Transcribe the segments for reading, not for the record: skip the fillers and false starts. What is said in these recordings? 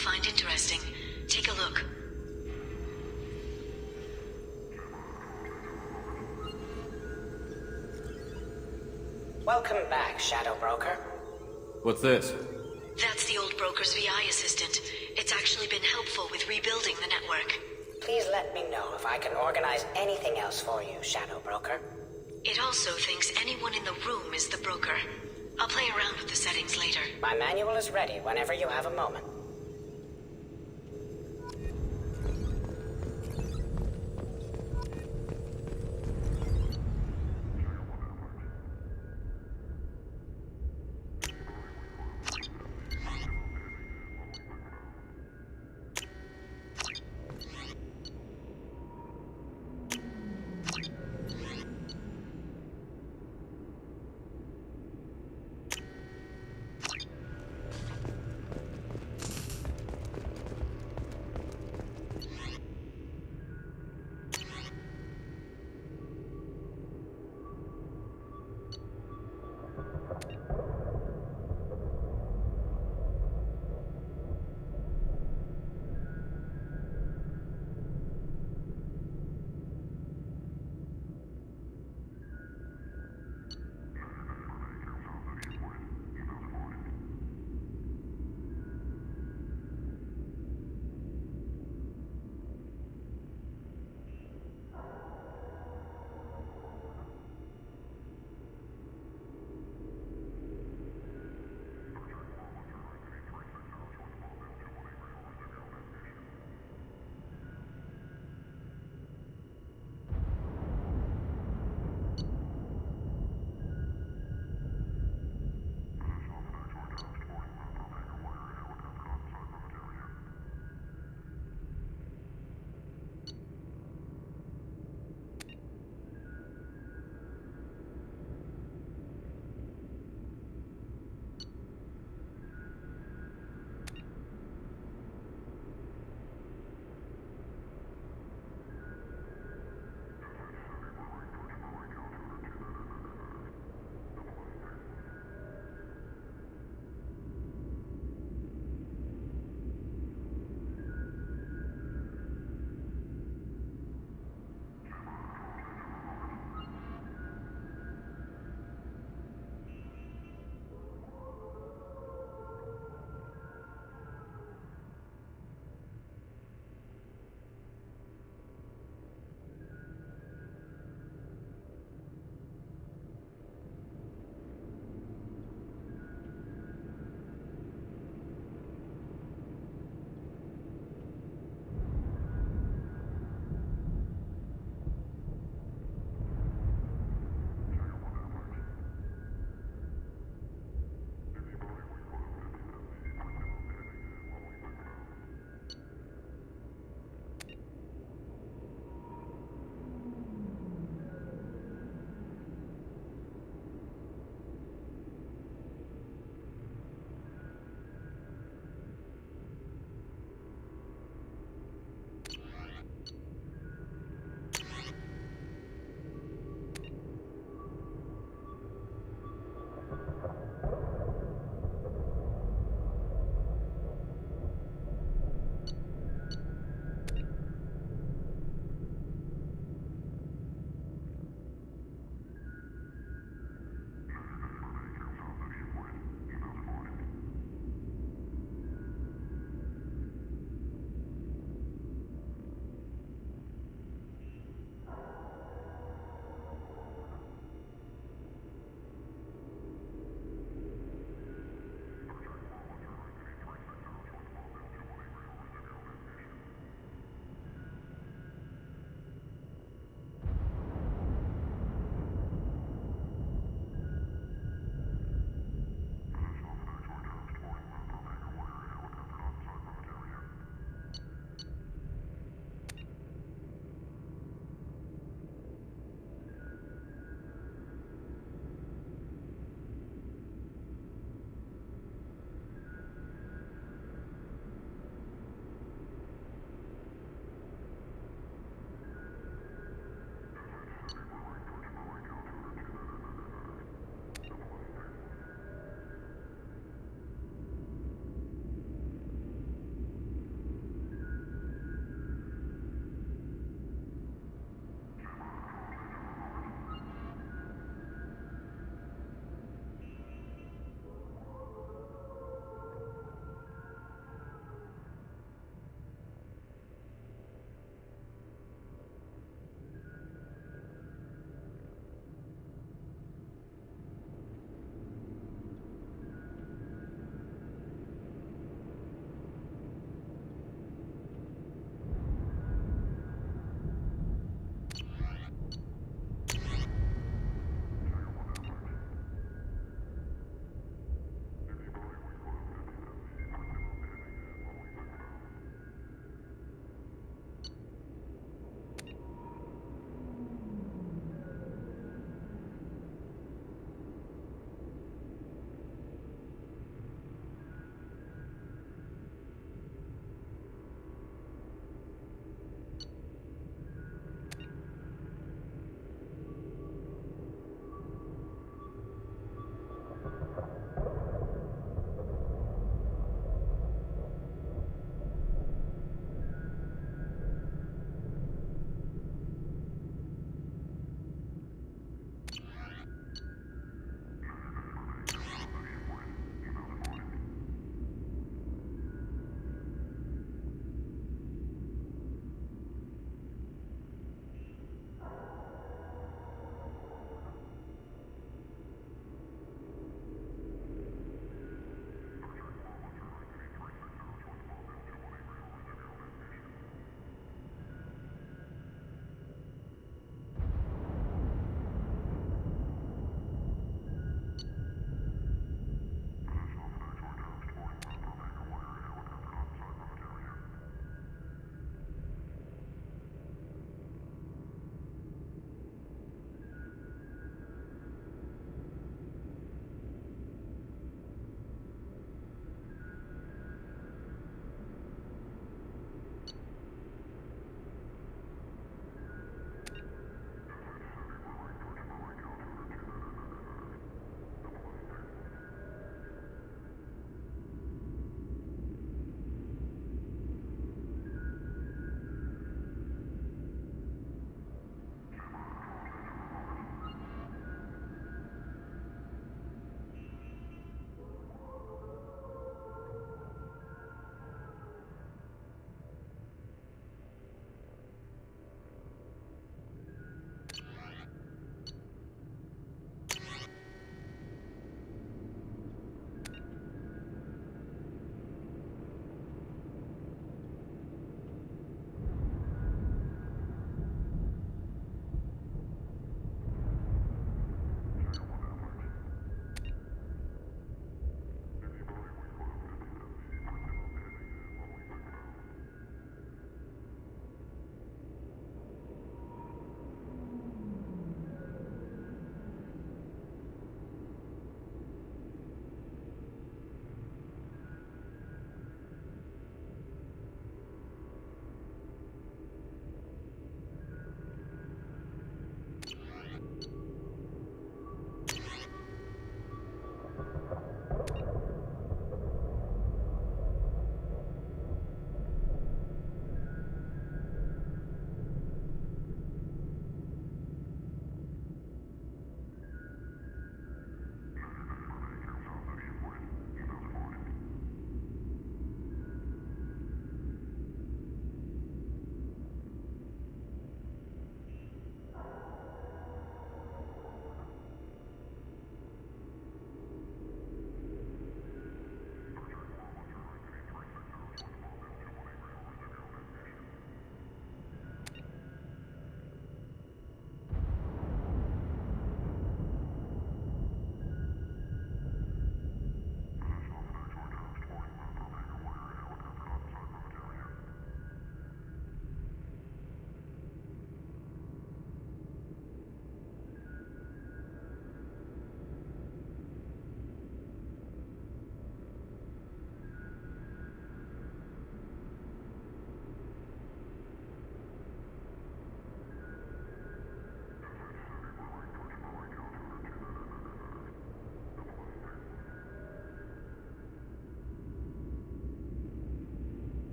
find interesting. Take a look. Welcome back, Shadow Broker. What's this? That's the old broker's VI assistant. It's actually been helpful with rebuilding the network. Please let me know if I can organize anything else for you, Shadow Broker. It also thinks anyone in the room is the broker. I'll play around with the settings later. My manual is ready whenever you have a moment.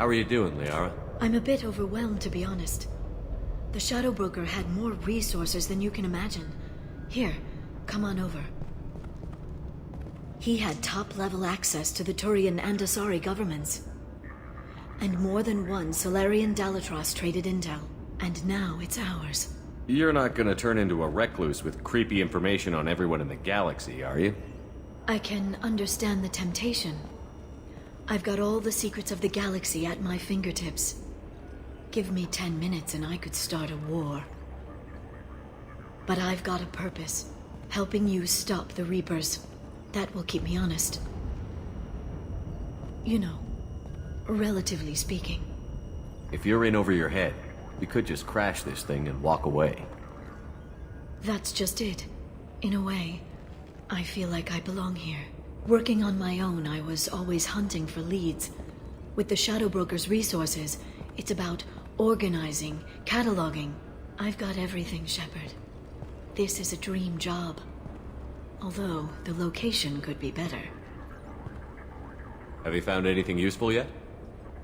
How are you doing, Liara? I'm a bit overwhelmed, to be honest. The Shadow Broker had more resources than you can imagine. Here, come on over. He had top-level access to the Turian and Asari governments. And more than one Solarian Dalatros traded intel. And now it's ours. You're not gonna turn into a recluse with creepy information on everyone in the galaxy, are you? I can understand the temptation. I've got all the secrets of the galaxy at my fingertips. Give me 10 minutes and I could start a war. But I've got a purpose. Helping you stop the Reapers. That will keep me honest. You know, relatively speaking. If you're in over your head, we could just crash this thing and walk away. That's just it. In a way, I feel like I belong here. Working on my own, I was always hunting for leads. With the Shadow Broker's resources, it's about organizing, cataloging. I've got everything, Shepard. This is a dream job. Although, the location could be better. Have you found anything useful yet?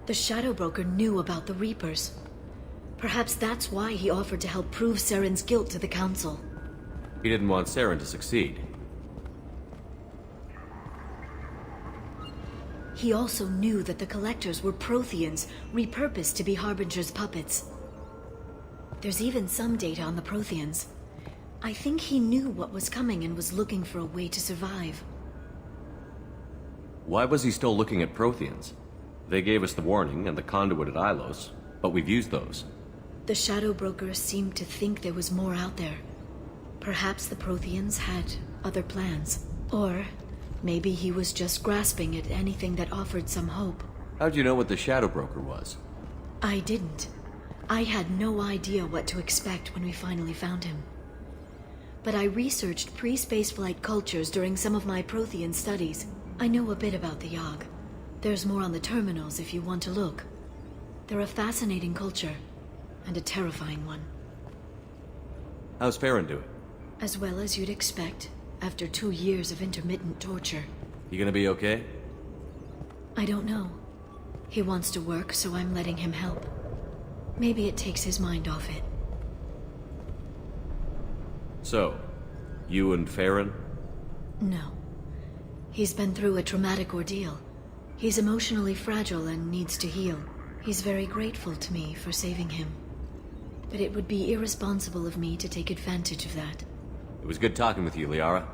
The Shadow Broker knew about the Reapers. Perhaps that's why he offered to help prove Saren's guilt to the Council. He didn't want Saren to succeed. He also knew that the Collectors were Protheans, repurposed to be Harbinger's puppets. There's even some data on the Protheans. I think he knew what was coming and was looking for a way to survive. Why was he still looking at Protheans? They gave us the warning and the conduit at Ilos, but we've used those. The Shadow Broker seemed to think there was more out there. Perhaps the Protheans had other plans. Or maybe he was just grasping at anything that offered some hope. How'd you know what the Shadow Broker was? I didn't. I had no idea what to expect when we finally found him. But I researched pre-spaceflight cultures during some of my Prothean studies. I know a bit about the Yogg. There's more on the terminals if you want to look. They're a fascinating culture, and a terrifying one. How's Farron doing? As well as you'd expect, after 2 years of intermittent torture. You gonna be okay? I don't know. He wants to work, so I'm letting him help. Maybe it takes his mind off it. So, you and Farron? No. He's been through a traumatic ordeal. He's emotionally fragile and needs to heal. He's very grateful to me for saving him. But it would be irresponsible of me to take advantage of that. It was good talking with you, Liara.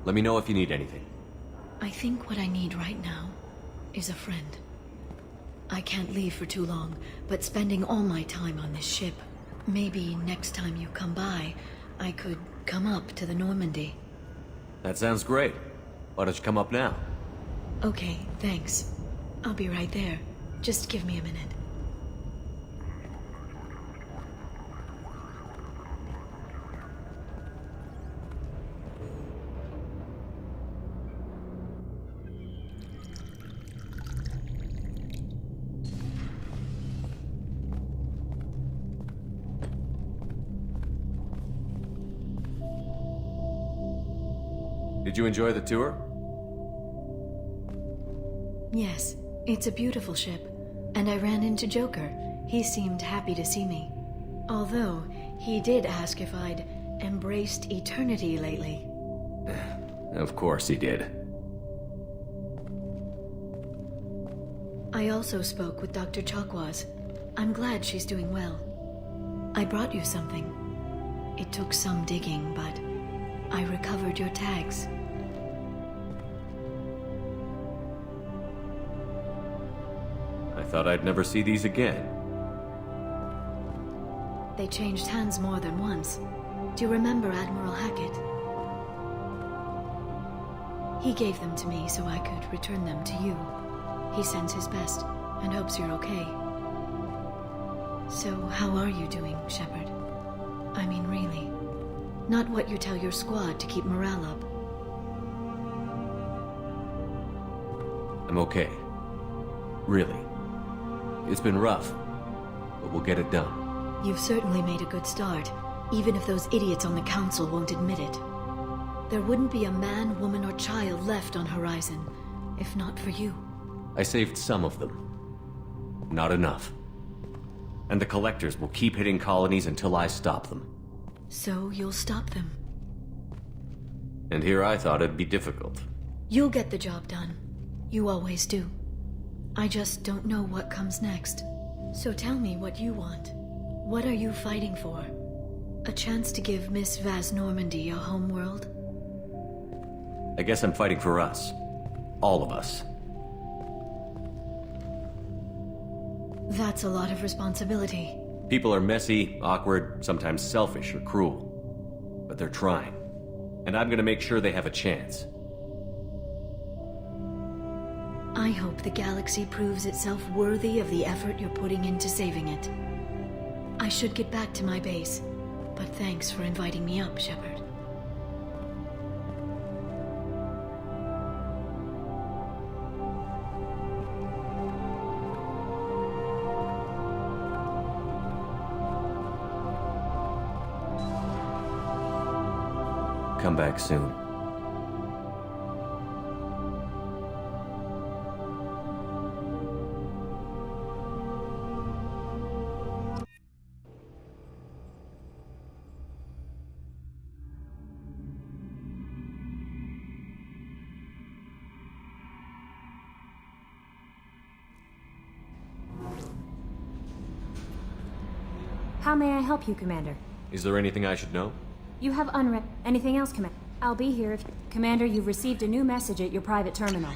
Let me know if you need anything. I think what I need right now is a friend. I can't leave for too long, but spending all my time on this ship. Maybe next time you come by, I could come up to the Normandy. That sounds great. Why don't you come up now? Okay, thanks. I'll be right there. Just give me a minute. Did you enjoy the tour? Yes, it's a beautiful ship. And I ran into Joker. He seemed happy to see me. Although, he did ask if I'd embraced eternity lately. Of course he did. I also spoke with Dr. Chakwas. I'm glad she's doing well. I brought you something. It took some digging, but I recovered your tags. I thought I'd never see these again. They changed hands more than once. Do you remember Admiral Hackett? He gave them to me so I could return them to you. He sends his best and hopes you're okay. So, how are you doing, Shepard? I mean, really. Not what you tell your squad to keep morale up. I'm okay. Really. It's been rough, but we'll get it done. You've certainly made a good start, even if those idiots on the Council won't admit it. There wouldn't be a man, woman, or child left on Horizon, if not for you. I saved some of them. not enough. And the collectors will keep hitting colonies until I stop them. So you'll stop them. And here I thought it'd be difficult. You'll get the job done. You always do. I just don't know what comes next. So tell me what you want. What are you fighting for? A chance to give Miss Vaz Normandy a homeworld? I guess I'm fighting for us. All of us. That's a lot of responsibility. People are messy, awkward, sometimes selfish or cruel. But they're trying. And I'm gonna make sure they have a chance. I hope the galaxy proves itself worthy of the effort you're putting into saving it. I should get back to my base, but thanks for inviting me up, Shepard. Come back soon. How may I help you, Commander? Is there anything I should know? You have unread. Anything else, Commander? I'll be here if... Commander, you've received a new message at your private terminal.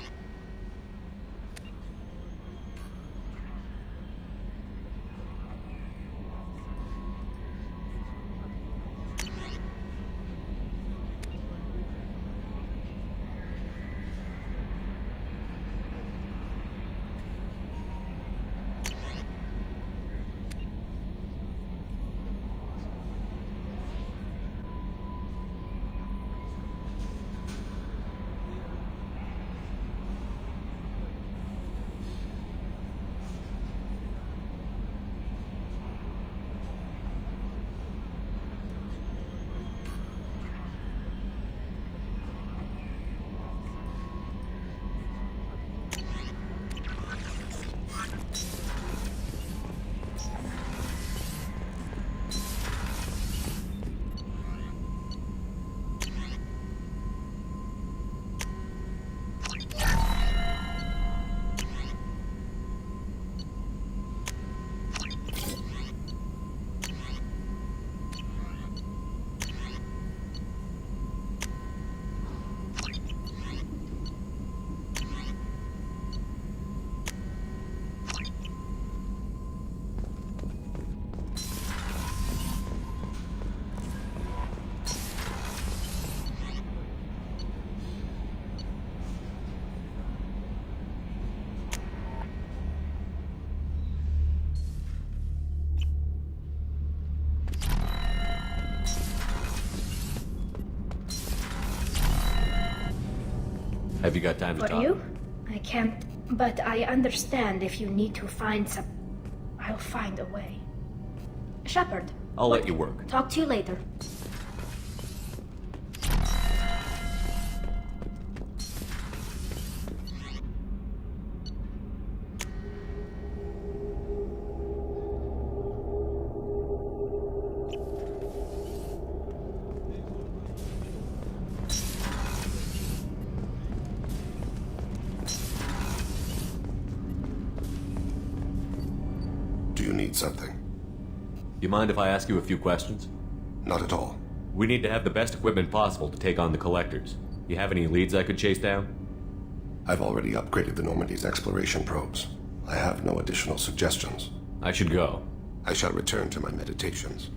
Have you got time to For talk? you? I can't, but I understand if you need to find some... I'll find a way. Shepard. I'll let you work. Talk to you later. Do you need something? You mind if I ask you a few questions? Not at all. We need to have the best equipment possible to take on the collectors. You have any leads I could chase down? I've already upgraded the Normandy's exploration probes. I have no additional suggestions. I should go. I shall return to my meditations.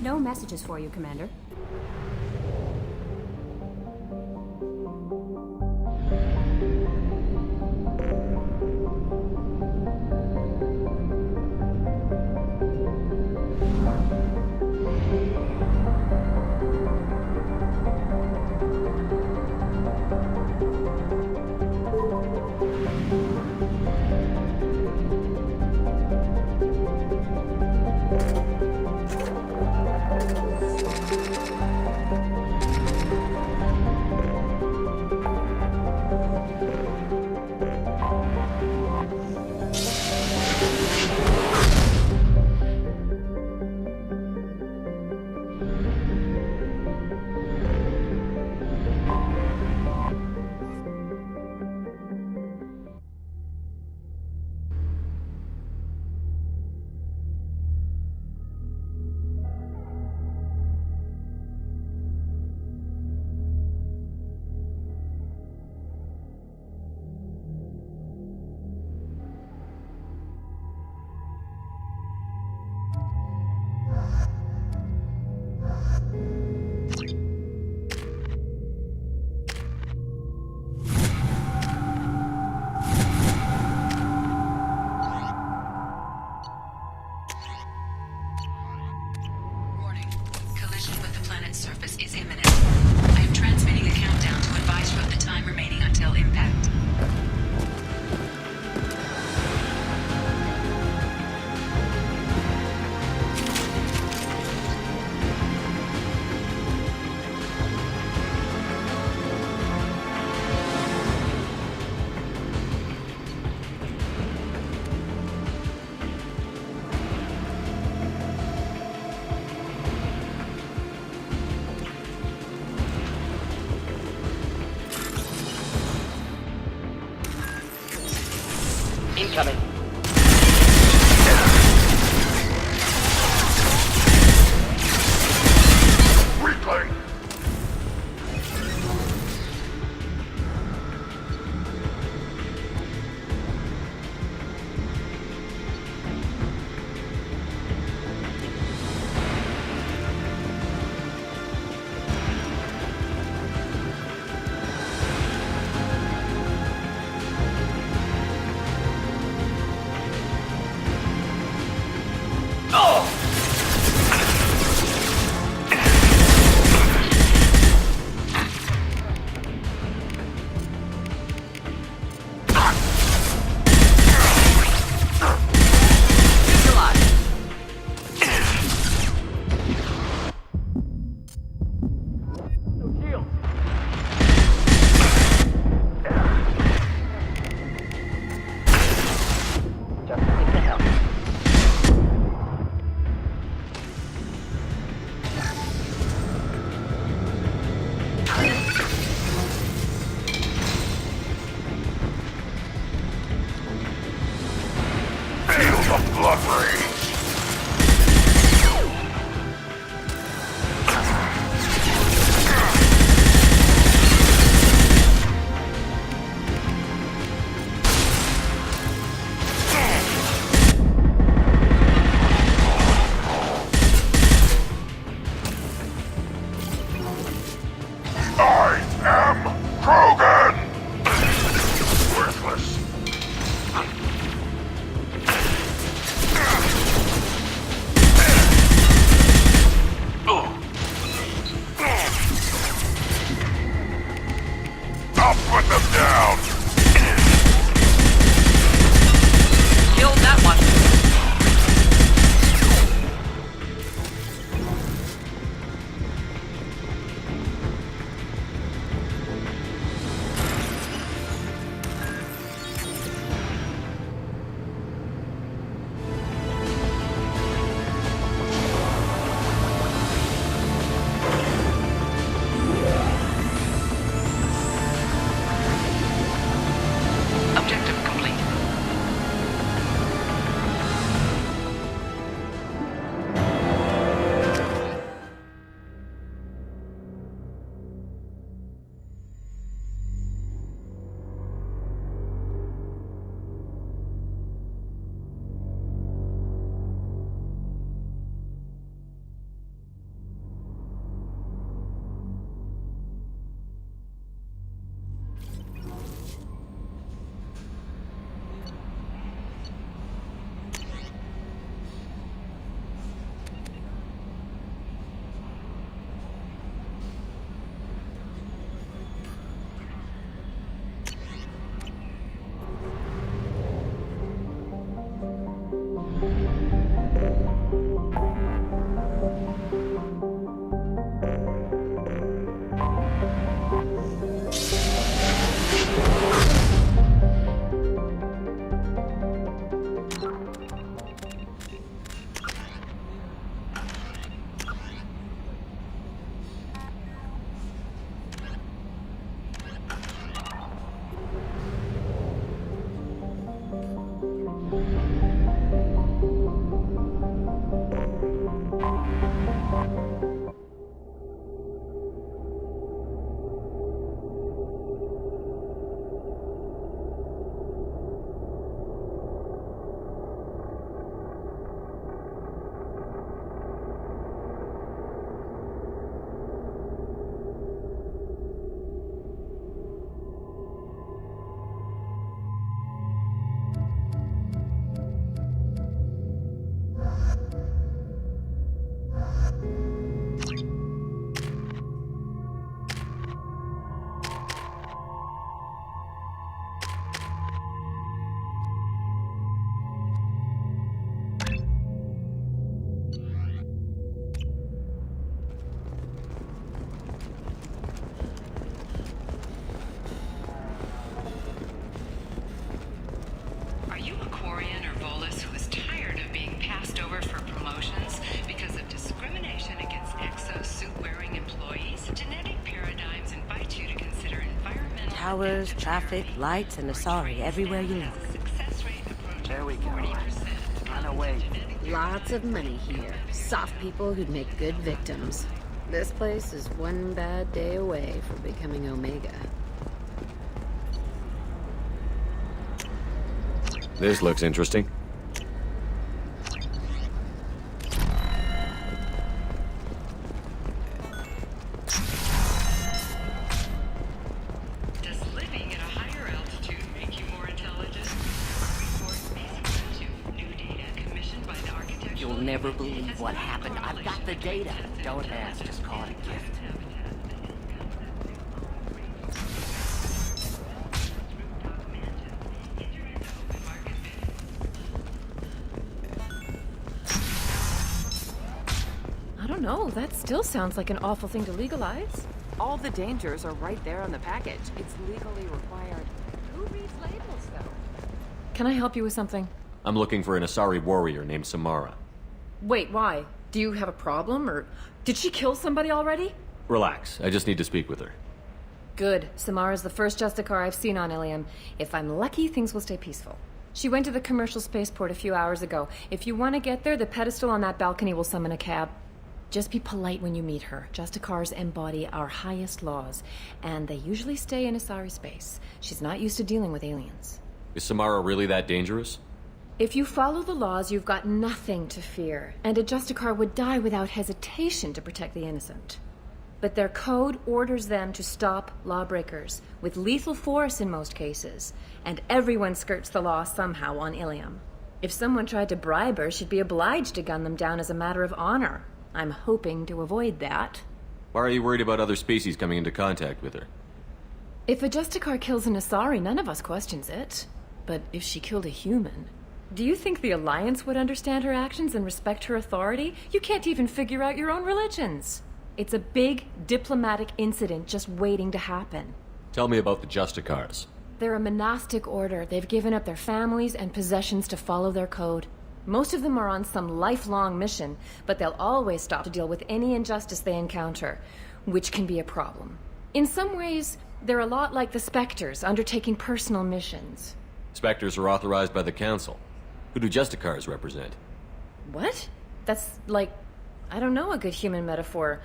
No messages for you, Commander. movement surface is imminent. I am transmitting a countdown to advise you of the time remaining until impact. Incoming. Reclaim! towers, traffic, lights, and Asari everywhere you look. There we go. Run away. Lots of money here. Soft people who'd make good victims. This place is one bad day away from becoming Omega. This looks interesting. Does living at a higher altitude make you more intelligent? Report basic new data commissioned by the architectural... You'll never believe what happened. I've got the data. Don't ask, just call it a gift. I don't know, that still sounds like an awful thing to legalize. All the dangers are right there on the package. It's legally required. Who reads labels, though? Can I help you with something? I'm looking for an Asari warrior named Samara. Wait, why? Do you have a problem, or did she kill somebody already? Relax, I just need to speak with her. Good. Samara's the first Justicar I've seen on Ilium. If I'm lucky, things will stay peaceful. She went to the commercial spaceport a few hours ago. If you want to get there, the pedestal on that balcony will summon a cab. Just be polite when you meet her. Justicars embody our highest laws, and they usually stay in Asari space. She's not used to dealing with aliens. Is Samara really that dangerous? If you follow the laws, you've got nothing to fear, and a Justicar would die without hesitation to protect the innocent. But their code orders them to stop lawbreakers, with lethal force in most cases, and everyone skirts the law somehow on Ilium. If someone tried to bribe her, she'd be obliged to gun them down as a matter of honor. I'm hoping to avoid that. Why are you worried about other species coming into contact with her? If a Justicar kills an Asari, none of us questions it. But if she killed a human... Do you think the Alliance would understand her actions and respect her authority? You can't even figure out your own religions. It's a big diplomatic incident just waiting to happen. Tell me about the Justicars. They're a monastic order. They've given up their families and possessions to follow their code. Most of them are on some lifelong mission, but they'll always stop to deal with any injustice they encounter, which can be a problem. In some ways, they're a lot like the Spectres, undertaking personal missions. Spectres are authorized by the Council. Who do Justicars represent? What? That's like, I don't know, a good human metaphor.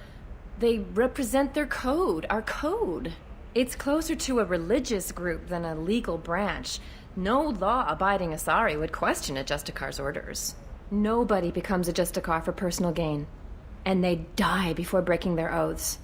They represent their code, our code. It's closer to a religious group than a legal branch. No law-abiding Asari would question a Justicar's orders. Nobody becomes a Justicar for personal gain. And they die before breaking their oaths.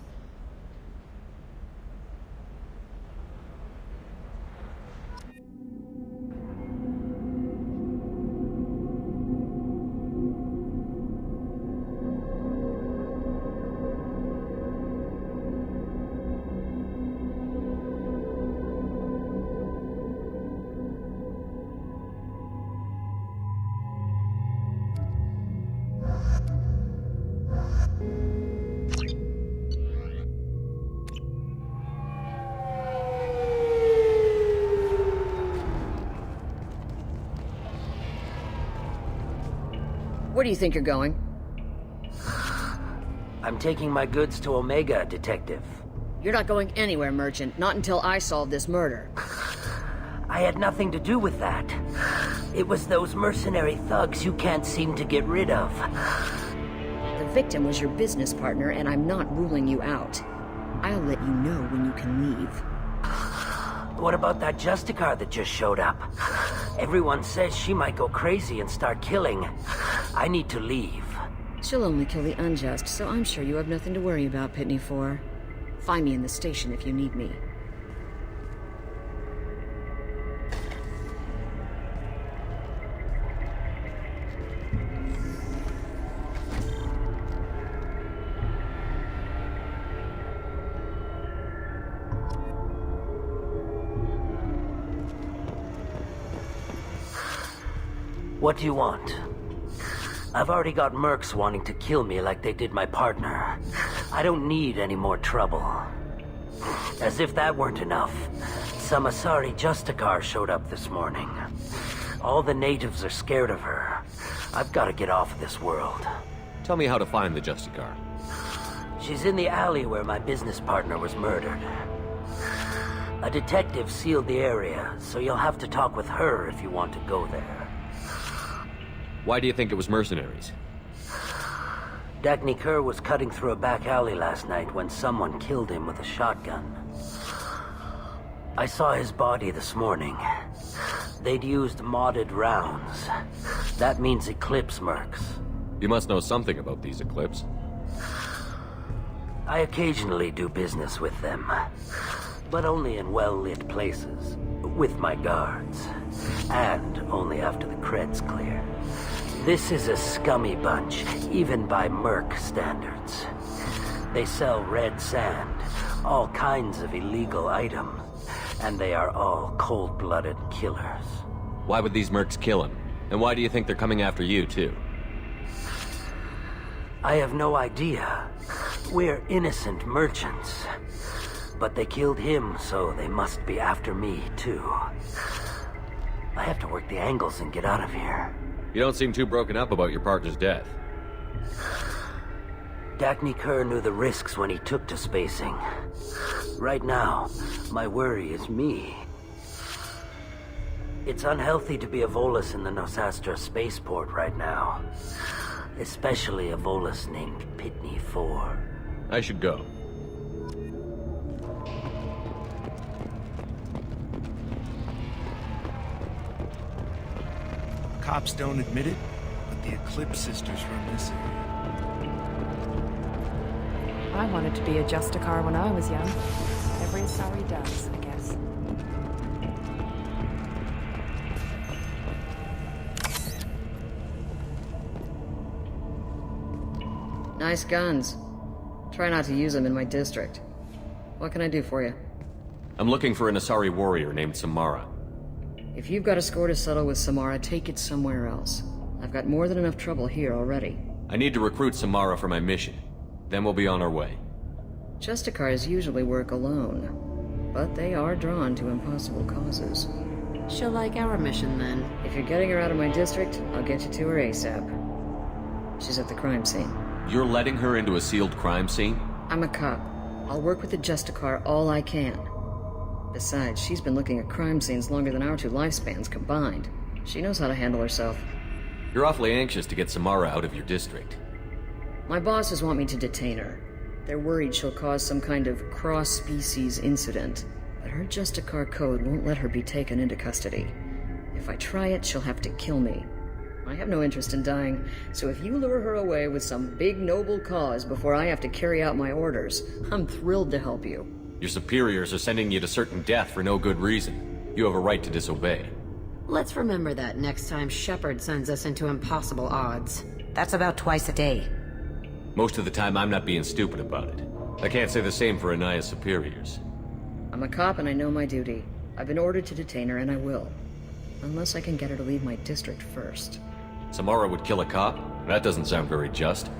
Where do you think you're going? I'm taking my goods to Omega, Detective. You're not going anywhere, Merchant. Not until I solve this murder. I had nothing to do with that. It was those mercenary thugs you can't seem to get rid of. The victim was your business partner, and I'm not ruling you out. I'll let you know when you can leave. What about that Justicar that just showed up? Everyone says she might go crazy and start killing. I need to leave. She'll only kill the unjust, so I'm sure you have nothing to worry about, Pitney 4. Find me in the station if you need me. What do you want? I've already got mercs wanting to kill me like they did my partner. I don't need any more trouble. As if that weren't enough, some Asari Justicar showed up this morning. All the natives are scared of her. I've got to get off of this world. Tell me how to find the Justicar. She's in the alley where my business partner was murdered. A detective sealed the area, so you'll have to talk with her if you want to go there. Why do you think it was mercenaries? Dagny Kerr was cutting through a back alley last night when someone killed him with a shotgun. I saw his body this morning. They'd used modded rounds. That means Eclipse mercs. You must know something about these Eclipse. I occasionally do business with them, but only in well-lit places, with my guards, and only after the cred's clear. This is a scummy bunch, even by merc standards. They sell red sand, all kinds of illegal items, and they are all cold-blooded killers. Why would these mercs kill him? And why do you think they're coming after you, too? I have no idea. We're innocent merchants. But they killed him, so they must be after me, too. I have to work the angles and get out of here. You don't seem too broken up about your partner's death. Dagny Kerr knew the risks when he took to spacing. Right now, my worry is me. It's unhealthy to be a Volus in the Nosastra spaceport right now. Especially a Volus named Pitney 4. I should go. Cops don't admit it, but the Eclipse sisters run this area. I wanted to be a Justicar when I was young. Every Asari does, I guess. Nice guns. Try not to use them in my district. What can I do for you? I'm looking for an Asari warrior named Samara. If you've got a score to settle with Samara, take it somewhere else. I've got more than enough trouble here already. I need to recruit Samara for my mission. Then we'll be on our way. Justicars usually work alone, but they are drawn to impossible causes. She'll like our mission, then. If you're getting her out of my district, I'll get you to her ASAP. She's at the crime scene. You're letting her into a sealed crime scene? I'm a cop. I'll work with the Justicar all I can. Besides, she's been looking at crime scenes longer than our two lifespans combined. She knows how to handle herself. You're awfully anxious to get Samara out of your district. My bosses want me to detain her. They're worried she'll cause some kind of cross-species incident, but her Justicar code won't let her be taken into custody. If I try it, she'll have to kill me. I have no interest in dying, so if you lure her away with some big noble cause before I have to carry out my orders, I'm thrilled to help you. Your superiors are sending you to certain death for no good reason. You have a right to disobey. Let's remember that next time Shepard sends us into impossible odds. That's about twice a day. Most of the time, I'm not being stupid about it. I can't say the same for Anaya's superiors. I'm a cop and I know my duty. I've been ordered to detain her and I will. Unless I can get her to leave my district first. Samara would kill a cop? That doesn't sound very just.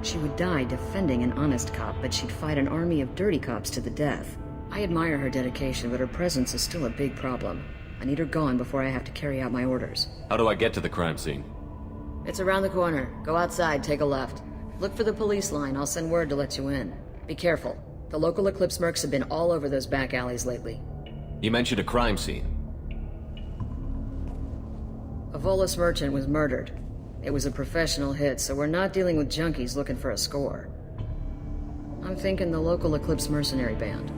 She would die defending an honest cop, but she'd fight an army of dirty cops to the death. I admire her dedication, but her presence is still a big problem. I need her gone before I have to carry out my orders. How do I get to the crime scene? It's around the corner. Go outside, take a left. Look for the police line. I'll send word to let you in. Be careful. The local Eclipse mercs have been all over those back alleys lately. You mentioned a crime scene. A Volus merchant was murdered. It was a professional hit, so we're not dealing with junkies looking for a score. I'm thinking the local Eclipse mercenary band.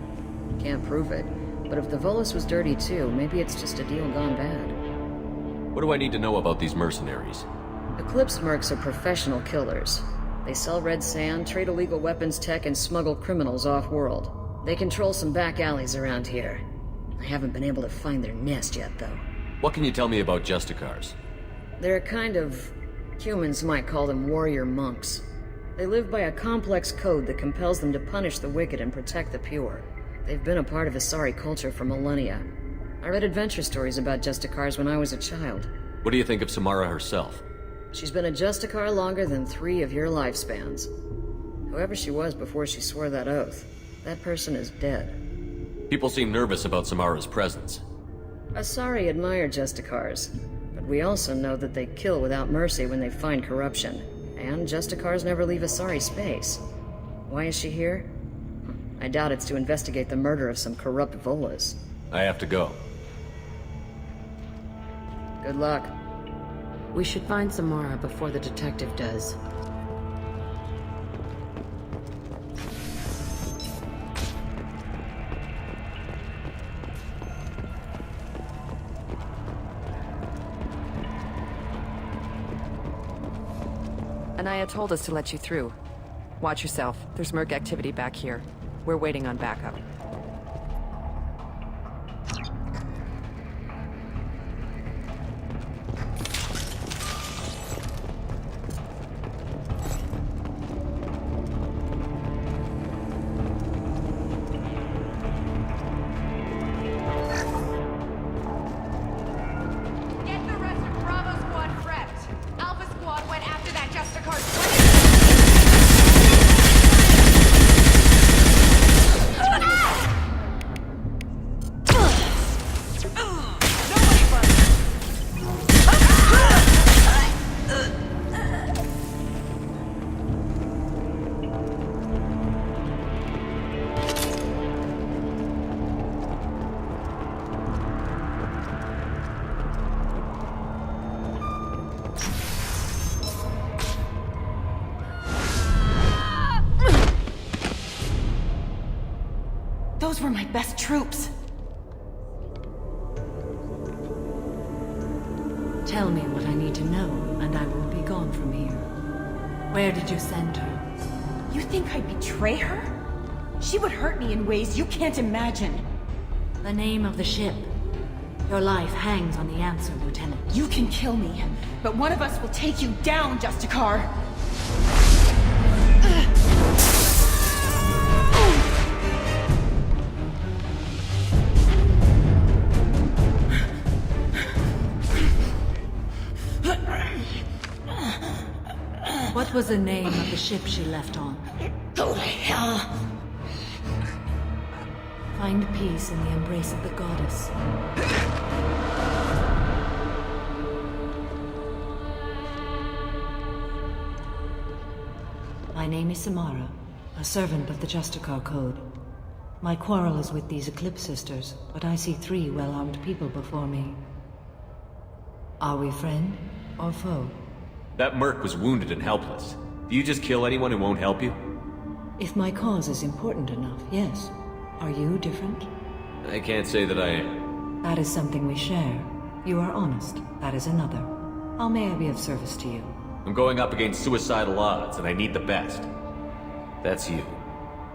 Can't prove it, but if the Volus was dirty too, maybe it's just a deal gone bad. What do I need to know about these mercenaries? Eclipse mercs are professional killers. They sell red sand, trade illegal weapons tech, and smuggle criminals off-world. They control some back alleys around here. I haven't been able to find their nest yet, though. What can you tell me about Justicars? They're a kind of... humans might call them warrior monks. They live by a complex code that compels them to punish the wicked and protect the pure. They've been a part of Asari culture for millennia. I read adventure stories about Justicars when I was a child. What do you think of Samara herself? She's been a Justicar longer than 3 of your lifespans. Whoever she was before she swore that oath, that person is dead. People seem nervous about Samara's presence. Asari admire Justicars, but we also know that they kill without mercy when they find corruption. And Justicars never leave Asari space. Why is she here? I doubt it's to investigate the murder of some corrupt Volas. I have to go. Good luck. We should find Samara before the detective does. Anaya told us to let you through. Watch yourself. There's Merc activity back here. We're waiting on backup. Get the rest of Bravo Squad prepped. Alpha Squad went after that Justicar. Those were my best troops. Tell me what I need to know, and I will be gone from here. Where did you send her? You think I'd betray her? She would hurt me in ways you can't imagine. The name of the ship. Your life hangs on the answer, Lieutenant. You can kill me, but one of us will take you down, Justicar. What was the name of the ship she left on? Go to hell. Find peace in the embrace of the goddess. My name is Samara, a servant of the Justicar Code. My quarrel is with these Eclipse Sisters, but I see 3 well-armed people before me. Are we friend or foe? That merc was wounded and helpless. Do you just kill anyone who won't help you? If my cause is important enough, yes. Are you different? I can't say that I am. That is something we share. You are honest. That is another. How may I be of service to you? I'm going up against suicidal odds, and I need the best. That's you.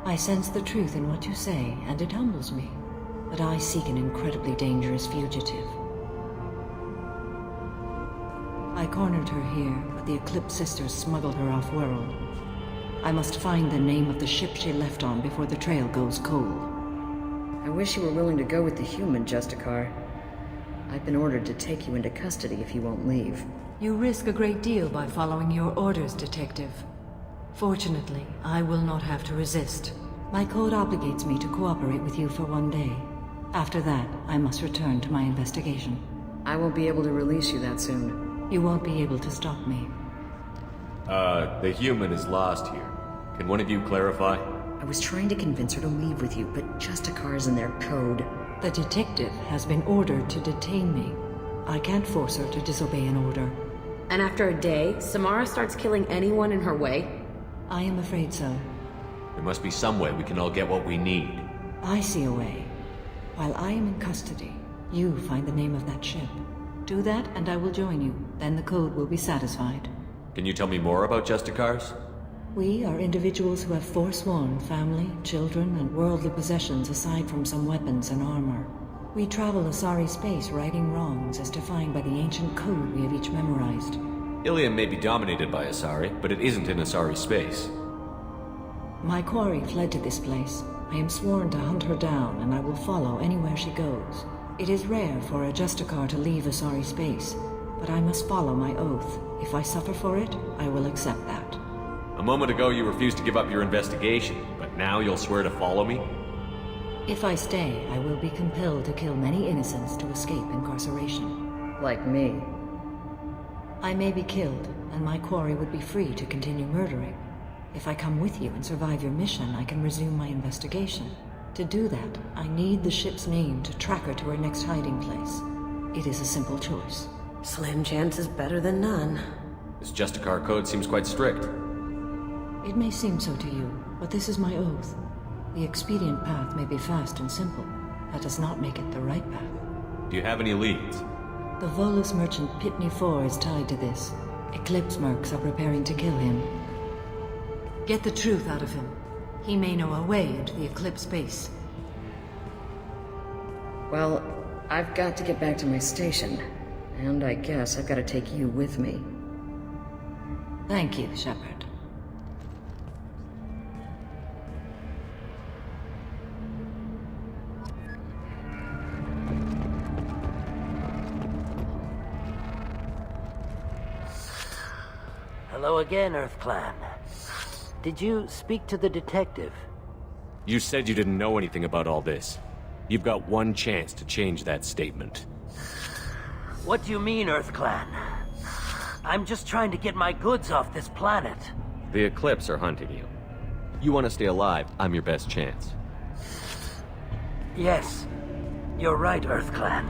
I sense the truth in what you say, and it humbles me. But I seek an incredibly dangerous fugitive. I cornered her here, but the Eclipse Sisters smuggled her off-world. I must find the name of the ship she left on before the trail goes cold. I wish you were willing to go with the human, Justicar. I've been ordered to take you into custody if you won't leave. You risk a great deal by following your orders, Detective. Fortunately, I will not have to resist. My code obligates me to cooperate with you for 1 day. After that, I must return to my investigation. I won't be able to release you that soon. You won't be able to stop me. The human is lost here. Can one of you clarify? I was trying to convince her to leave with you, but Justicar's in their code. The detective has been ordered to detain me. I can't force her to disobey an order. And after a day, Samara starts killing anyone in her way? I am afraid so. There must be some way we can all get what we need. I see a way. While I am in custody, you find the name of that ship. Do that, and I will join you. Then the code will be satisfied. Can you tell me more about Justicars? We are individuals who have forsworn family, children, and worldly possessions aside from some weapons and armor. We travel Asari space righting wrongs as defined by the ancient code we have each memorized. Ilium may be dominated by Asari, but it isn't in Asari space. My quarry fled to this place. I am sworn to hunt her down, and I will follow anywhere she goes. It is rare for a Justicar to leave Asari space, but I must follow my oath. If I suffer for it, I will accept that. A moment ago you refused to give up your investigation, but now you'll swear to follow me? If I stay, I will be compelled to kill many innocents to escape incarceration. Like me. I may be killed, and my quarry would be free to continue murdering. If I come with you and survive your mission, I can resume my investigation. To do that, I need the ship's name to track her to her next hiding place. It is a simple choice. Slim chance is better than none. This Justicar code seems quite strict. It may seem so to you, but this is my oath. The expedient path may be fast and simple. That does not make it the right path. Do you have any leads? The Volus merchant Pitney 4 is tied to this. Eclipse mercs are preparing to kill him. Get the truth out of him. He may know a way into the Eclipse base. Well, I've got to get back to my station. And I guess I've got to take you with me. Thank you, Shepard. Hello again, Earth Clan. Did you speak to the detective? You said you didn't know anything about all this. You've got one chance to change that statement. What do you mean, Earth Clan? I'm just trying to get my goods off this planet. The Eclipse are hunting you. You want to stay alive, I'm your best chance. Yes, you're right, Earth Clan.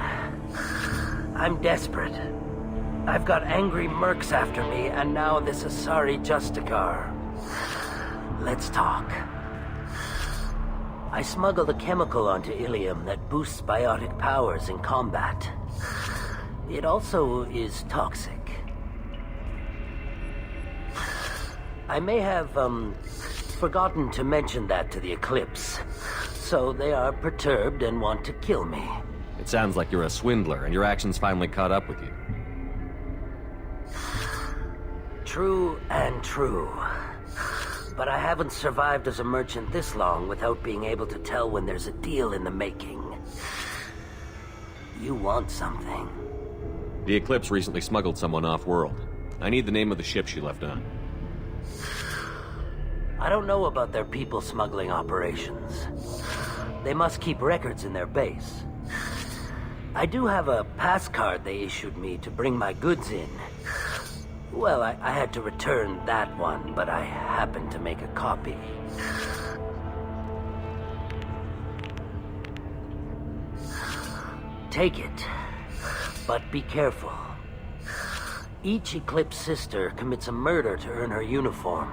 I'm desperate. I've got angry mercs after me, and now this Asari Justicar. Let's talk. I smuggled a chemical onto Ilium that boosts biotic powers in combat. It also is toxic. I may have, forgotten to mention that to the Eclipse, so they are perturbed and want to kill me. It sounds like you're a swindler, and your actions finally caught up with you. True and true. But I haven't survived as a merchant this long without being able to tell when there's a deal in the making. You want something. The Eclipse recently smuggled someone off-world. I need the name of the ship she left on. I don't know about their people smuggling operations. They must keep records in their base. I do have a pass card they issued me to bring my goods in. Well, I had to return that one, but I happened to make a copy. Take it, but be careful. Each Eclipse sister commits a murder to earn her uniform.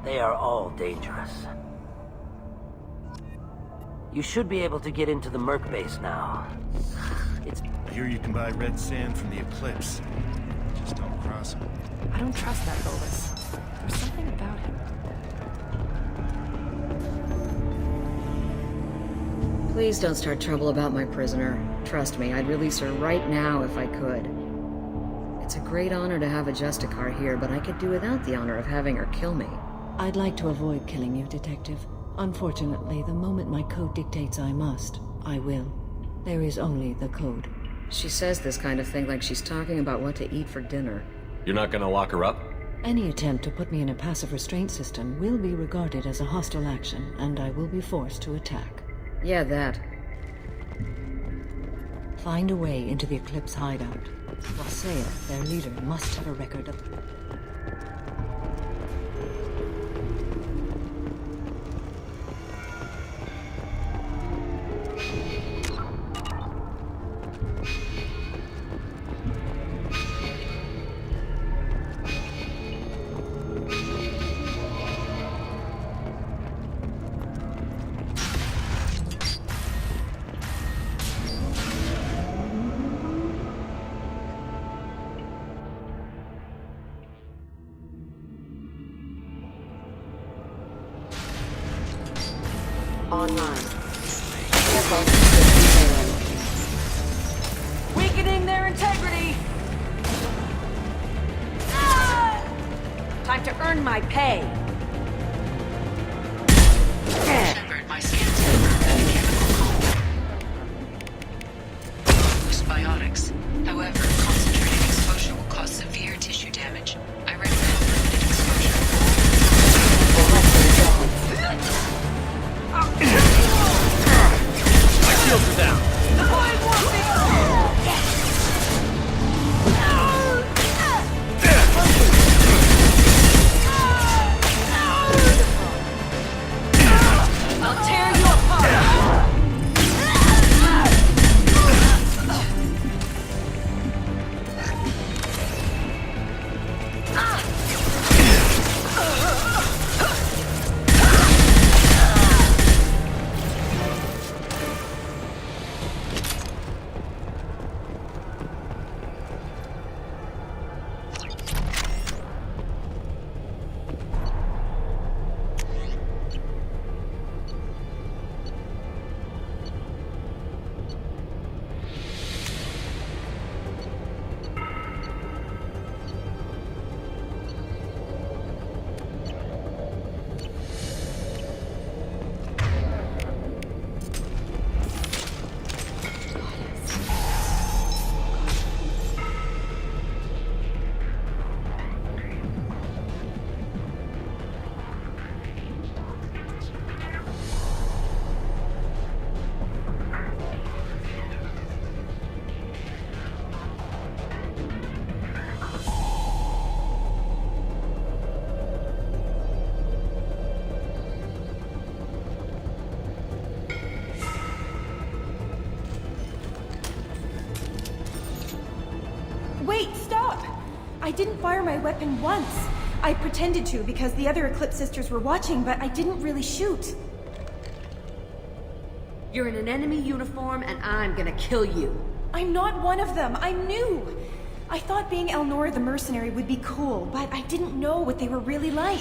They are all dangerous. You should be able to get into the Merc base now. I hear you can buy red sand from the Eclipse. Just don't cross him. I don't trust that Volus. There's something about him. Please don't start trouble about my prisoner. Trust me, I'd release her right now if I could. It's a great honor to have a Justicar here, but I could do without the honor of having her kill me. I'd like to avoid killing you, Detective. Unfortunately, the moment my code dictates I must, I will. There is only the code. She says this kind of thing like she's talking about what to eat for dinner. You're not gonna lock her up? Any attempt to put me in a passive restraint system will be regarded as a hostile action, and I will be forced to attack. Yeah, that. Find a way into the Eclipse hideout. Wasea, their leader, must have a record of... Online. Weakening their integrity! Time to earn my pay. Shepard, my scans confirm that a chemical compound boosts biotics. However, concentrated exposure will cause severe tissue damage. I recommend limited exposure. My shields are down. The void won't be... I didn't fire my weapon once. I pretended to because the other Eclipse sisters were watching, but I didn't really shoot. You're in an enemy uniform, and I'm gonna kill you. I'm not one of them. I'm new. I thought being Elnora the mercenary would be cool, but I didn't know what they were really like.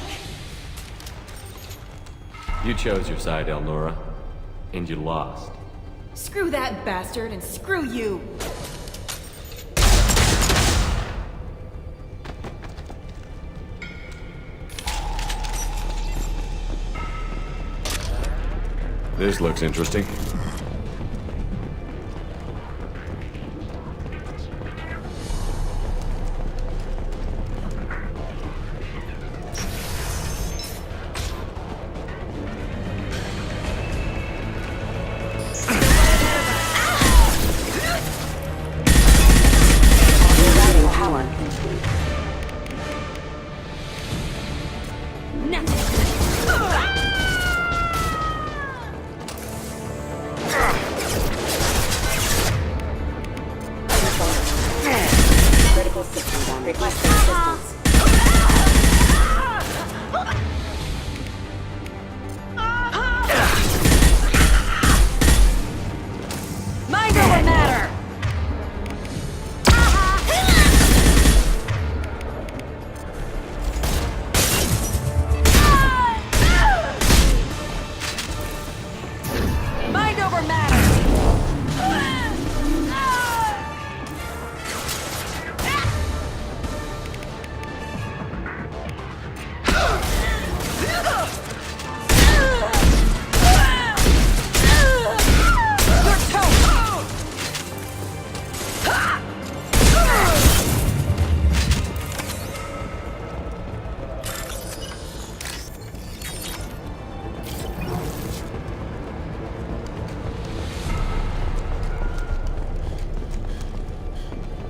You chose your side, Elnora, and you lost. Screw that bastard, and screw you! This looks interesting.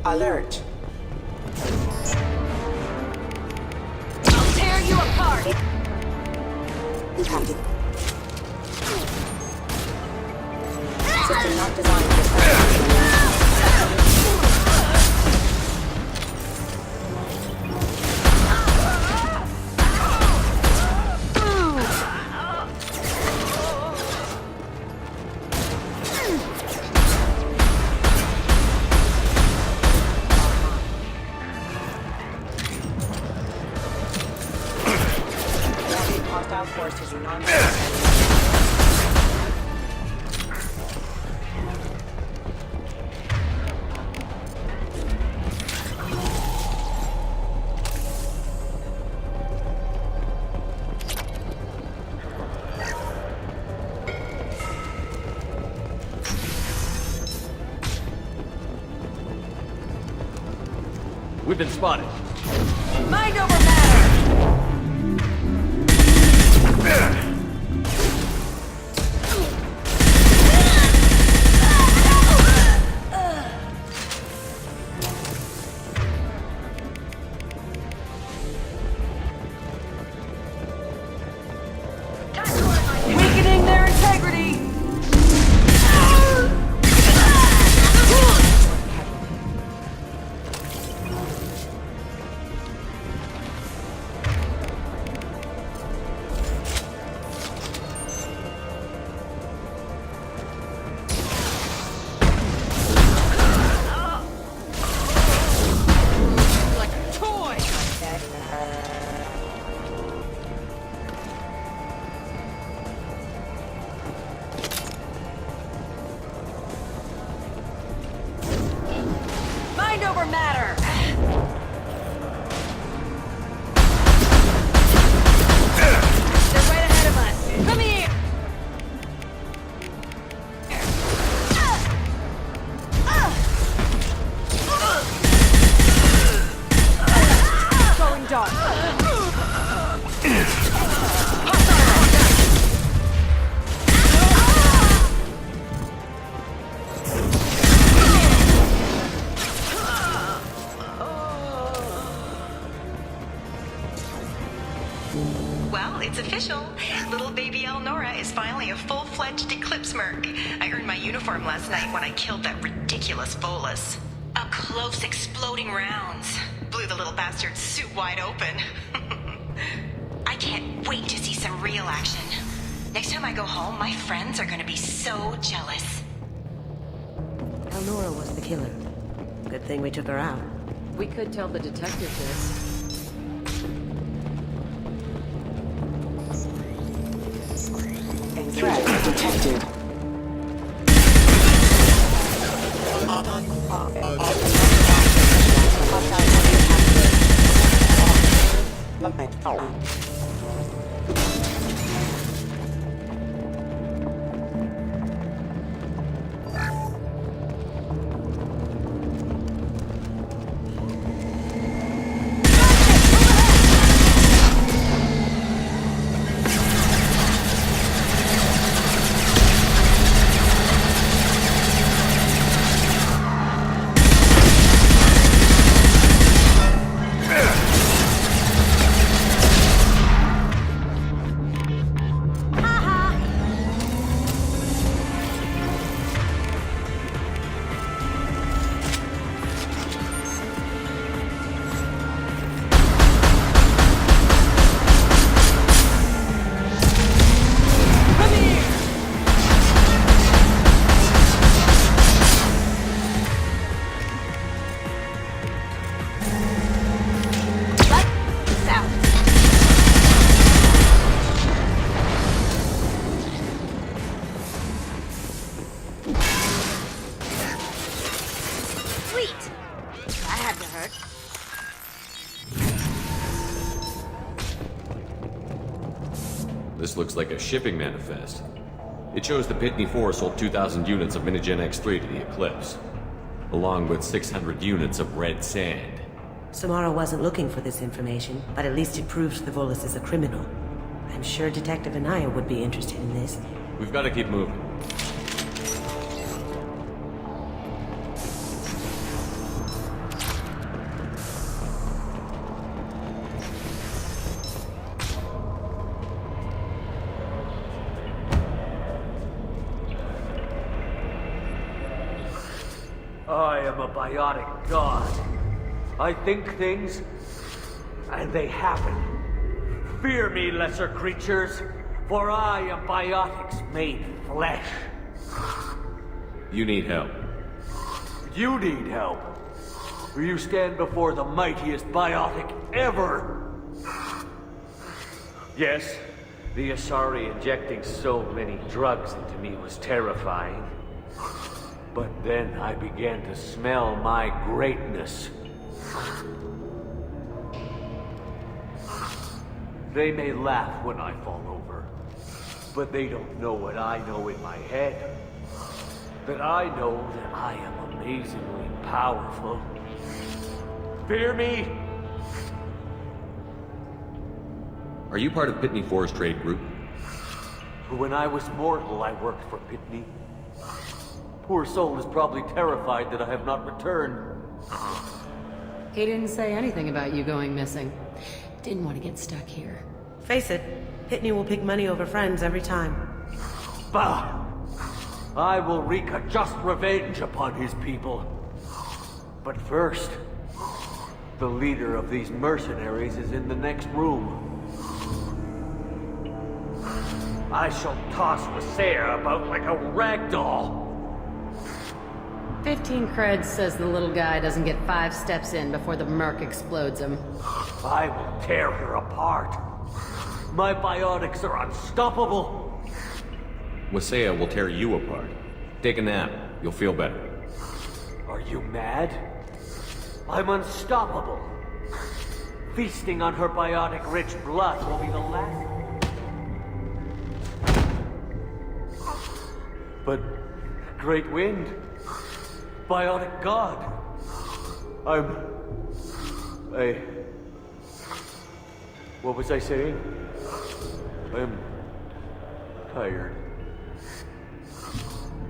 Alert. I'll tear you apart! System not designed for hostile forces are non. We've been spotted. Mind over matter! Weakening their integrity! Like a toy! Mind over matter! They're right ahead of us. Come here! Going dark. Well, it's official. Little baby Elnora is finally a full-fledged Eclipse merc. I earned my uniform last night when I killed that ridiculous Volus. Up close, exploding rounds. Blew the little bastard's suit wide open. I can't wait to see some real action. Next time I go home, my friends are gonna be so jealous. Elnora was the killer. Good thing we took her out. We could tell the detective this. Threat detected. This looks like a shipping manifest. It shows the Pitney 4 sold 2,000 units of Minigen X3 to the Eclipse, along with 600 units of red sand. Samara wasn't looking for this information, but at least it proves the Volus is a criminal. I'm sure Detective Anaya would be interested in this. We've got to keep moving. I am a biotic god. I think things, and they happen. Fear me, lesser creatures, for I am biotics made flesh. You need help. You need help. For you stand before the mightiest biotic ever. Yes, the Asari injecting so many drugs into me was terrifying. But then I began to smell my greatness. They may laugh when I fall over, but they don't know what I know in my head. That I know that I am amazingly powerful. Fear me? Are you part of Pitney 4's trade group? When I was mortal, I worked for Pitney. Poor soul is probably terrified that I have not returned. He didn't say anything about you going missing. Didn't want to get stuck here. Face it, Pitney will pick money over friends every time. Bah! I will wreak a just revenge upon his people. But first, the leader of these mercenaries is in the next room. I shall toss Wasea about like a rag doll. 15 creds says the little guy doesn't get 5 steps in before the Merc explodes him. I will tear her apart. My biotics are unstoppable. Wasea will tear you apart. Take a nap. You'll feel better. Are you mad? I'm unstoppable. Feasting on her biotic-rich blood will be the last. But Great Wind, biotic god. What was I saying? I'm tired.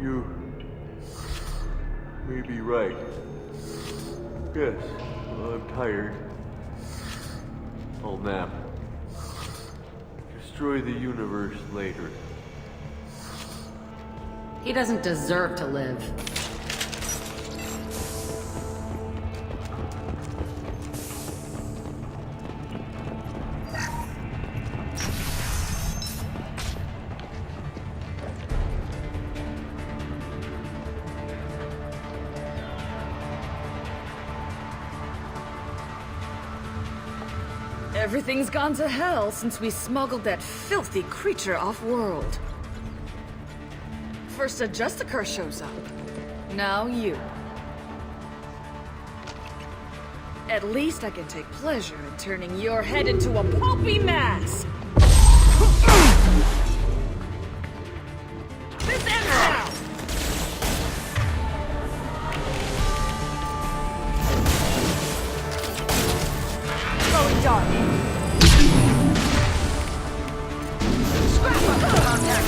You may be right. Yes, I'm tired. I'll nap. Destroy the universe later. He doesn't deserve to live. Everything's gone to hell since we smuggled that filthy creature off-world. First a Justicar shows up. Now you. At least I can take pleasure in turning your head into a pulpy mass! This ends now! Going dark. Scrap up contact!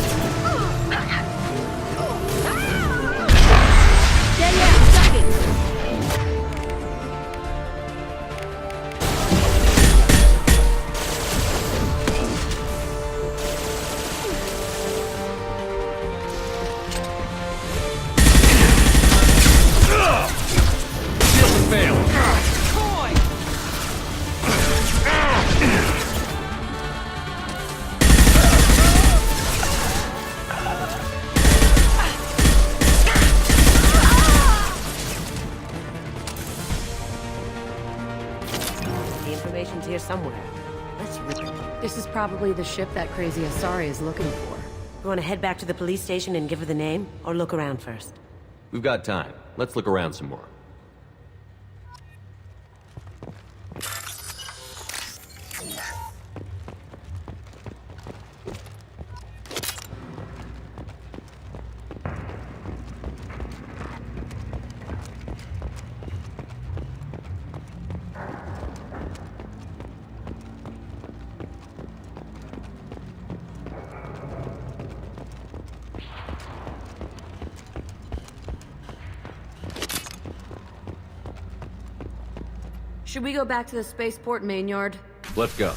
Yeah, ducking! Here somewhere. Let's rip it. This is probably the ship that crazy Asari is looking for. You want to head back to the police station and give her the name, or look around first? We've got time. Let's look around some more. Should we go back to the spaceport main yard? Let's go.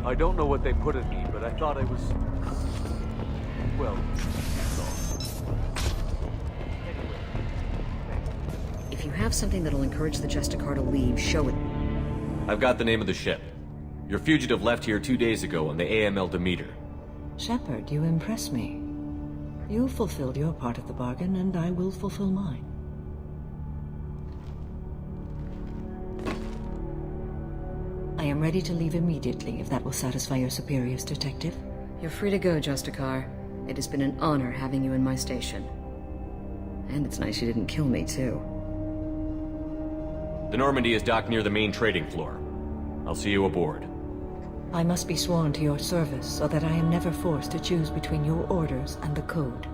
I don't know what they put in me, but I thought I was... well... If you have something that'll encourage the Justicar to leave, show it. I've got the name of the ship. Your fugitive left here 2 days ago on the AML Demeter. Shepard, you impress me. You fulfilled your part of the bargain, and I will fulfill mine. I am ready to leave immediately, if that will satisfy your superiors, Detective. You're free to go, Justicar. It has been an honor having you in my station. And it's nice you didn't kill me, too. The Normandy is docked near the main trading floor. I'll see you aboard. I must be sworn to your service, so that I am never forced to choose between your orders and the Code.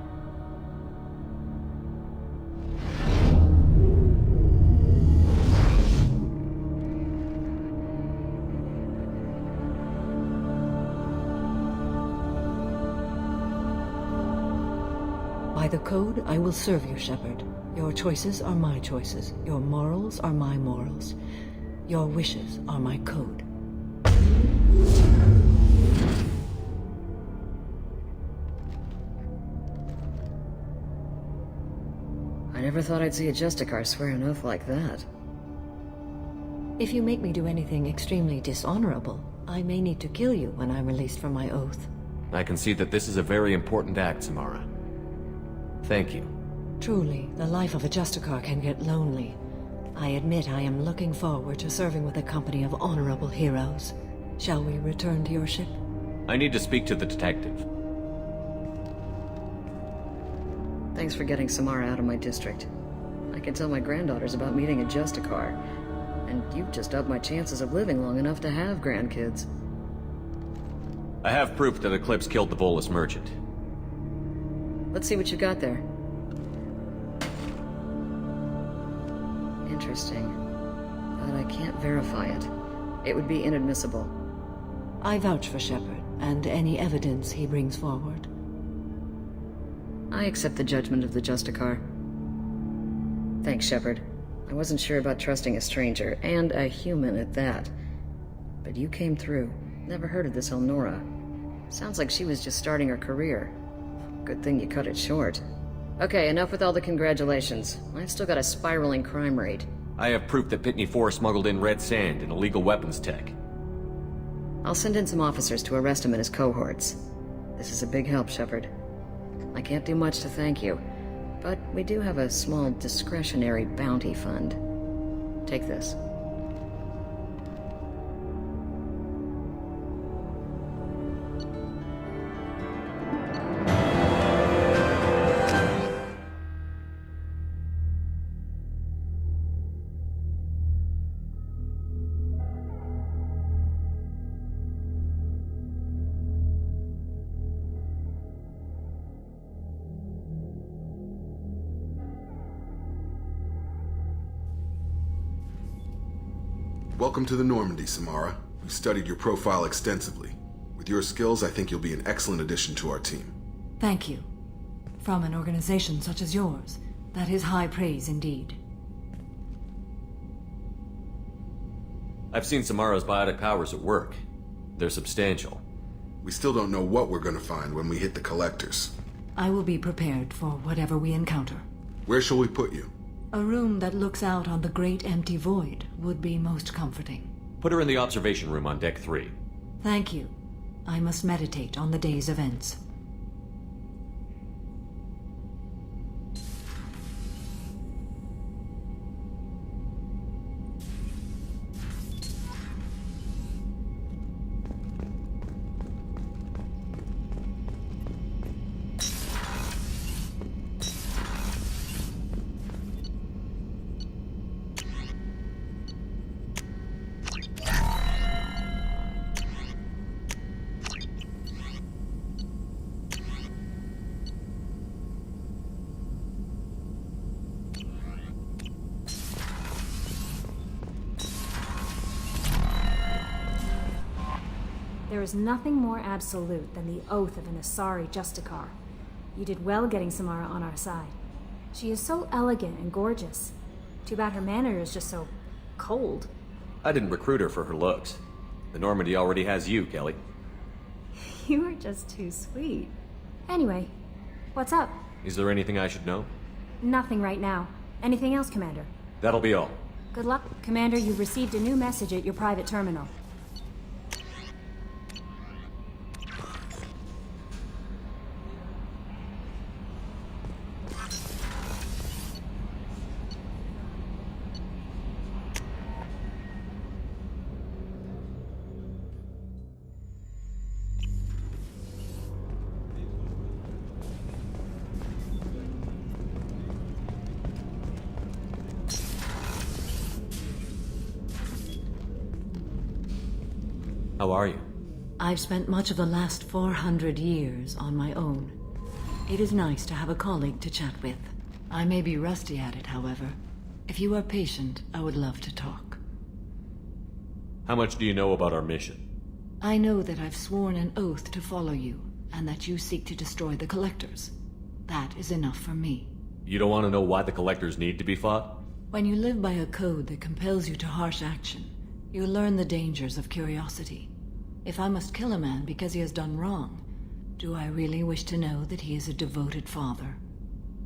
By the Code, I will serve you, Shepard. Your choices are my choices. Your morals are my morals. Your wishes are my code. I never thought I'd see a Justicar swear an oath like that. If you make me do anything extremely dishonorable, I may need to kill you when I'm released from my oath. I can see that this is a very important act, Samara. Thank you. Truly, the life of a Justicar can get lonely. I admit I am looking forward to serving with a company of honorable heroes. Shall we return to your ship? I need to speak to the detective. Thanks for getting Samara out of my district. I can tell my granddaughters about meeting a Justicar. And you've just upped my chances of living long enough to have grandkids. I have proof that Eclipse killed the Volus merchant. Let's see what you got there. Interesting. But I can't verify it. It would be inadmissible. I vouch for Shepard, and any evidence he brings forward. I accept the judgment of the Justicar. Thanks, Shepard. I wasn't sure about trusting a stranger, and a human at that. But you came through. Never heard of this Elnora. Sounds like she was just starting her career. Good thing you cut it short. Okay, enough with all the congratulations. I've still got a spiraling crime rate. I have proof that Pitney 4 smuggled in red sand and illegal weapons tech. I'll send in some officers to arrest him and his cohorts. This is a big help, Shepard. I can't do much to thank you, but we do have a small discretionary bounty fund. Take this. Welcome to the Normandy, Samara. We've studied your profile extensively. With your skills, I think you'll be an excellent addition to our team. Thank you. From an organization such as yours, that is high praise indeed. I've seen Samara's biotic powers at work. They're substantial. We still don't know what we're going to find when we hit the collectors. I will be prepared for whatever we encounter. Where shall we put you? A room that looks out on the great empty void would be most comforting. Put her in the observation room on Deck 3. Thank you. I must meditate on the day's events. There is nothing more absolute than the oath of an Asari Justicar. You did well getting Samara on our side. She is so elegant and gorgeous. Too bad her manner is just so cold. I didn't recruit her for her looks. The Normandy already has you, Kelly. You are just too sweet. Anyway, what's up? Is there anything I should know? Nothing right now. Anything else, Commander? That'll be all. Good luck. Commander, you've received a new message at your private terminal. How are you? I've spent much of the last 400 years on my own. It is nice to have a colleague to chat with. I may be rusty at it, however. If you are patient, I would love to talk. How much do you know about our mission? I know that I've sworn an oath to follow you, and that you seek to destroy the Collectors. That is enough for me. You don't want to know why the Collectors need to be fought? When you live by a code that compels you to harsh action, you learn the dangers of curiosity. If I must kill a man because he has done wrong, do I really wish to know that he is a devoted father?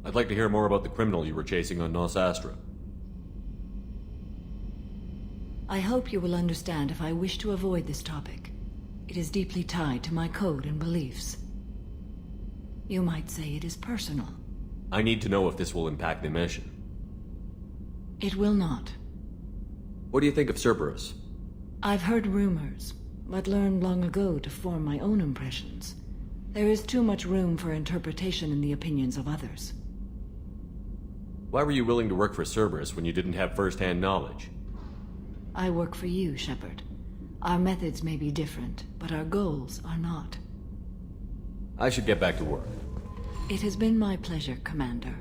I'd like to hear more about the criminal you were chasing on Nos Astra. I hope you will understand if I wish to avoid this topic. It is deeply tied to my code and beliefs. You might say it is personal. I need to know if this will impact the mission. It will not. What do you think of Cerberus? I've heard rumors, but learned long ago to form my own impressions. There is too much room for interpretation in the opinions of others. Why were you willing to work for Cerberus when you didn't have first-hand knowledge? I work for you, Shepard. Our methods may be different, but our goals are not. I should get back to work. It has been my pleasure, Commander.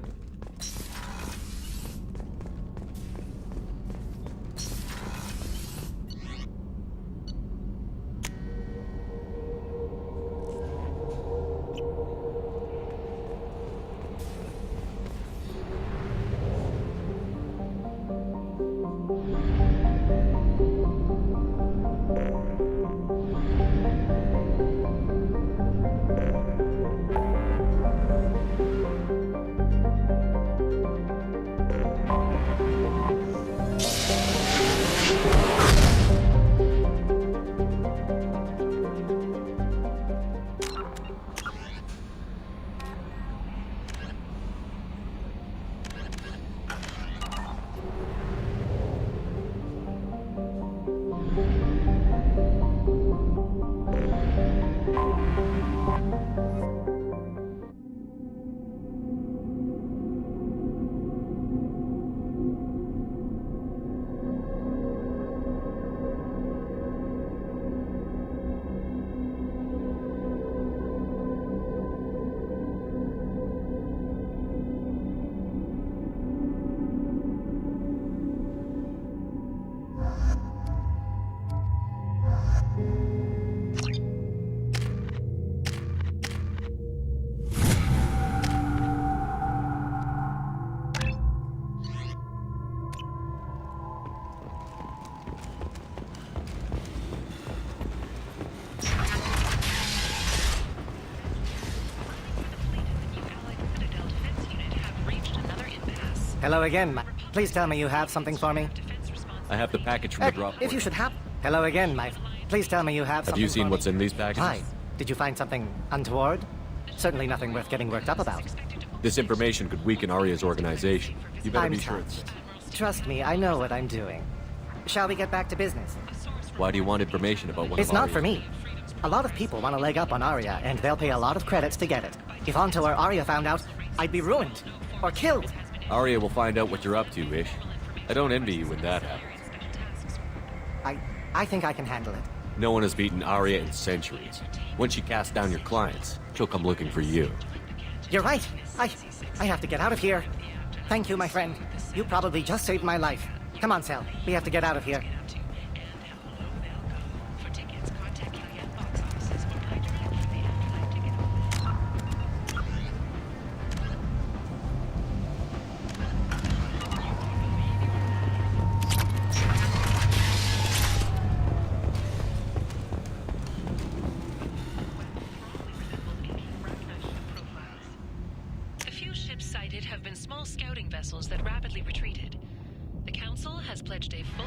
Hello again, Please tell me you have something for me. I have the package from the drop If you should have... Hello again, Please tell me you have something Have you seen for what's me. in these packages? Why? Did you find something untoward? Certainly nothing worth getting worked up about. This information could weaken Arya's organization. You better I'm be sure touched. it's... Trust me, I know what I'm doing. Shall we get back to business? Why do you want information about one It's of not Arya's... for me. A lot of people want a leg up on Arya, and they'll pay a lot of credits to get it. If Onto or Arya found out, I'd be ruined. Or killed. Arya will find out what you're up to, Ish. I don't envy you when that happens. I think I can handle it. No one has beaten Arya in centuries. When she casts down your clients, she'll come looking for you. You're right. I have to get out of here. Thank you, my friend. You probably just saved my life. Come on, Sal. We have to get out of here. The few ships sighted have been small scouting vessels that rapidly retreated. The Council has pledged a full...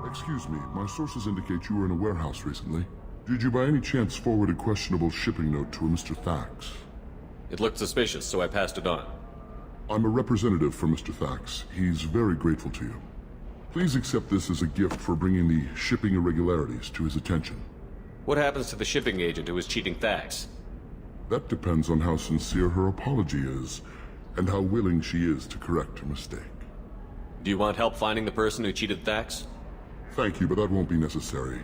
Excuse me, my sources indicate you were in a warehouse recently. Did you by any chance forward a questionable shipping note to a Mr. Thax? It looked suspicious, so I passed it on. I'm a representative for Mr. Thax. He's very grateful to you. Please accept this as a gift for bringing the shipping irregularities to his attention. What happens to the shipping agent who was cheating Thax? That depends on how sincere her apology is, and how willing she is to correct her mistake. Do you want help finding the person who cheated Thax? Thank you, but that won't be necessary.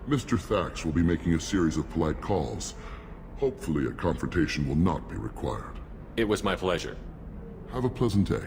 Mr. Thax will be making a series of polite calls. Hopefully a confrontation will not be required. It was my pleasure. Have a pleasant day.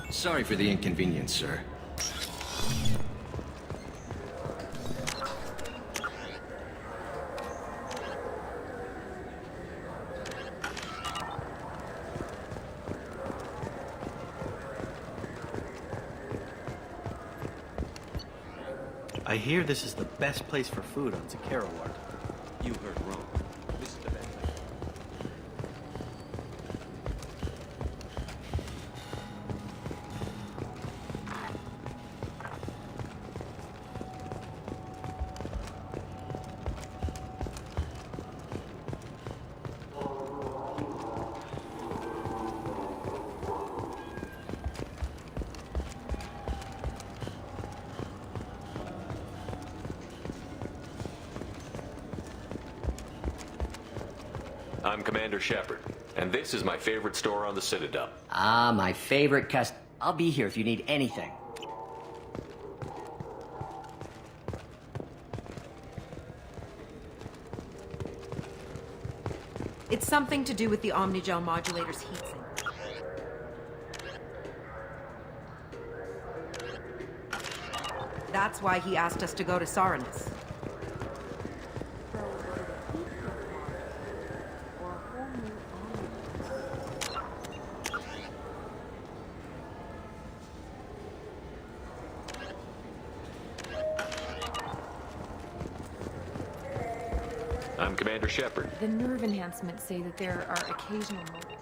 Sorry for the inconvenience, sir. I hear this is the best place for food on Zakera Ward. You heard wrong. This is the best place. I'm Commander Shepard, and this is my favorite store on the Citadel. Ah, my favorite I'll be here if you need anything. It's something to do with the Omnigel modulator's heatsink. That's why he asked us to go to Saranus. I'm Commander Shepard. The nerve enhancements say that there are occasional moments.